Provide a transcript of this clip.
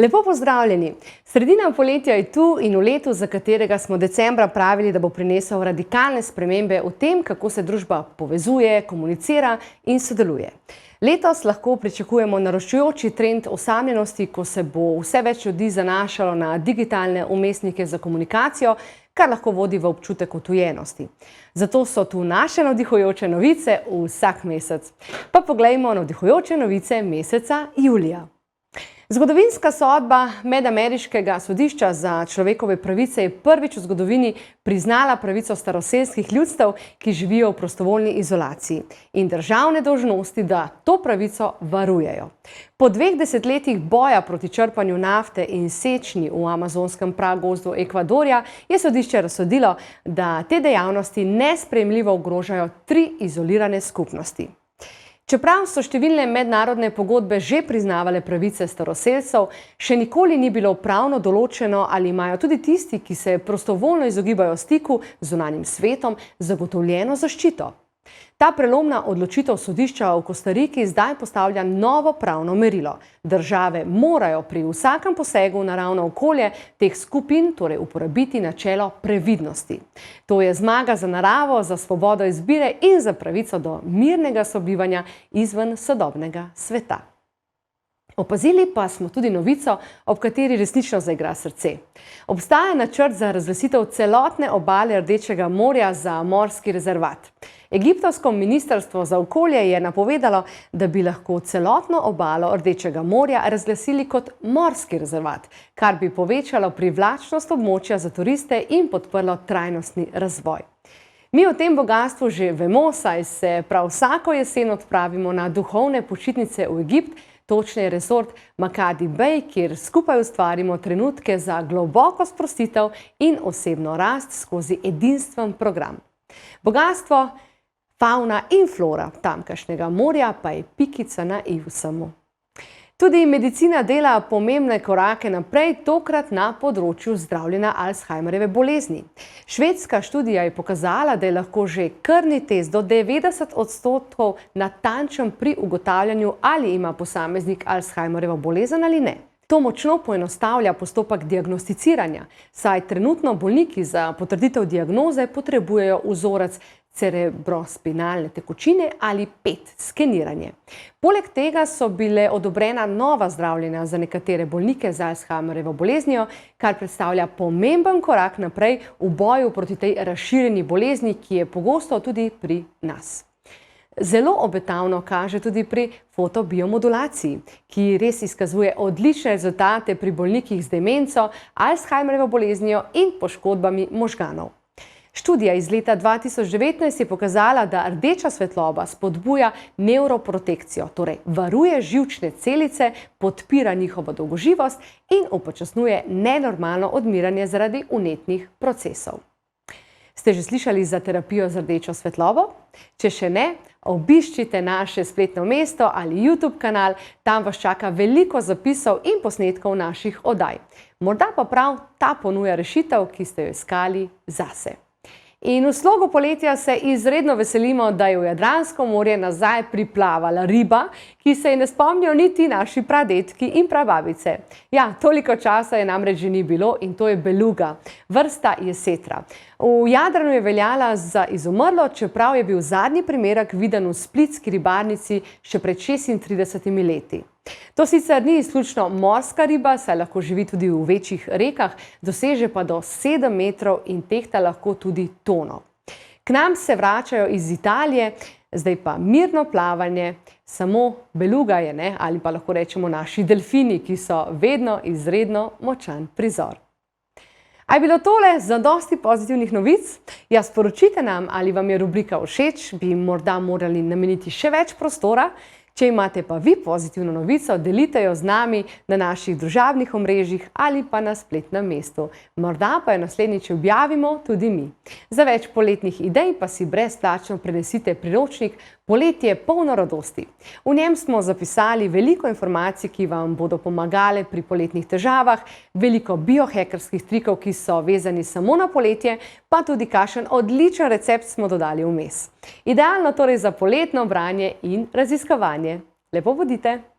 Lepo pozdravljeni! Sredina poletja je tu in v letu, za katerega smo decembra pravili, da bo prinesel radikalne spremembe v tem, kako se družba povezuje, komunicira in sodeluje. Letos lahko pričakujemo naraščajoči trend osamljenosti, ko se bo vse več ljudi zanašalo na digitalne vmesnike za komunikacijo, kar lahko vodi v občutek odtujenosti. Zato so tu naše navdihujoče novice vsak mesec. Pa poglejmo navdihujoče novice meseca julija. Zgodovinska sodba Medameriškega sodišča za človekove pravice je prvič v zgodovini priznala pravico staroselskih ljudstev, ki živijo v prostovoljni izolaciji, in državne dolžnosti, da to pravico varujejo. Po 2 desetletjih boja proti črpanju nafte in sečnji v amazonskem pragozdu Ekvadorja je sodišče razsodilo, da te dejavnosti nesprejemljivo ogrožajo 3 izolirane skupnosti. Čeprav so številne mednarodne pogodbe že priznavale pravice staroselcev, še nikoli ni bilo pravno določeno, ali imajo tudi tisti, ki se prostovoljno izogibajo stiku z zunanjim svetom, zagotovljeno zaščito. Ta prelomna odločitev sodišča v Kostariki zdaj postavlja novo pravno merilo. Države morajo pri vsakem posegu v naravno okolje teh skupin torej uporabiti načelo previdnosti. To je zmaga za naravo, za svobodo izbire in za pravico do mirnega sobivanja izven sodobnega sveta. Opazili pa smo tudi novico, ob kateri resnično zaigra srce. Obstaja načrt za razglasitev celotne obale Rdečega morja za morski rezervat. Egiptovsko ministrstvo za okolje je napovedalo, da bi lahko celotno obalo Rdečega morja razglasili kot morski rezervat, kar bi povečalo privlačnost območja za turiste in podprlo trajnostni razvoj. Mi o tem bogastvu že vemo, saj se prav vsako jesen odpravimo na duhovne počitnice v Egipt, točneje resort Makadi Bej, kjer skupaj ustvarimo trenutke za globoko sprostitev in osebno rast skozi edinstven program. Bogastvo, fauna in flora tamkajšnjega morja pa je pikica na i vsemu. Tudi medicina dela pomembne korake naprej, tokrat na področju zdravljenja Alzheimerjeve bolezni. Švedska študija je pokazala, da je lahko že krvni test do 90% natančen pri ugotavljanju, ali ima posameznik Alzheimerjevo bolezen ali ne. To močno poenostavlja postopek diagnosticiranja, saj trenutno bolniki za potrditev diagnoze potrebujejo vzorec cerebrospinalne tekočine ali PET skeniranje. Poleg tega so bile odobrena nova zdravljenja za nekatere bolnike z Alzheimerjevo boleznijo, kar predstavlja pomemben korak naprej v boju proti tej razširjeni bolezni, ki je pogosto tudi pri nas. Zelo obetavno kaže tudi pri fotobiomodulaciji, ki res izkazuje odlične rezultate pri bolnikih z demenco, Alzheimerjevo boleznijo in poškodbami možganov. Študija iz leta 2019 je pokazala, da rdeča svetloba spodbuja nevroprotekcijo, torej varuje živčne celice, podpira njihovo dolgoživost in upočasnjuje nenormalno odmiranje zaradi vnetnih procesov. Ste že slišali za terapijo z rdečo svetlobo? Če še ne, obiščite naše spletno mesto ali YouTube kanal, tam vas čaka veliko zapisov in posnetkov naših oddaj. Morda pa prav ta ponuja rešitev, ki ste jo iskali zase. In v slogu poletja se izredno veselimo, da je v Jadransko morje nazaj priplavala riba, ki se je ne spomnijo niti naši pradedki in prababice. Ja, toliko časa je namreč že ni bilo in to je beluga, vrsta jesetra. V Jadranu je veljala za izumrlo, čeprav je bil zadnji primerek viden v splitski ribarnici še pred 36 leti. To sicer ni izključno morska riba, saj lahko živi tudi v večjih rekah, doseže pa do 7 metrov in tehta lahko tudi tono. K nam se vračajo iz Italije, zdaj pa mirno plavanje, samo beluga je, ne? Ali pa lahko rečemo naši delfini, ki so vedno izredno močan prizor. A je bilo tole zadosti pozitivnih novic? Ja, sporočite nam, ali vam je rubrika všeč, bi morda morali nameniti še več prostora. Če imate pa vi pozitivno novico, delite jo z nami na naših družabnih omrežjih ali pa na spletnem mestu. Morda pa jo naslednjič objavimo tudi mi. Za več poletnih idej pa si brezplačno prenesite priročnik Poletje polno radosti. V njem smo zapisali veliko informacij, ki vam bodo pomagale pri poletnih težavah, veliko biohekerskih trikov, ki so vezani samo na poletje, pa tudi kakšen odličen recept smo dodali vmes. Idealno torej za poletno branje in raziskovanje. Lepo bodite!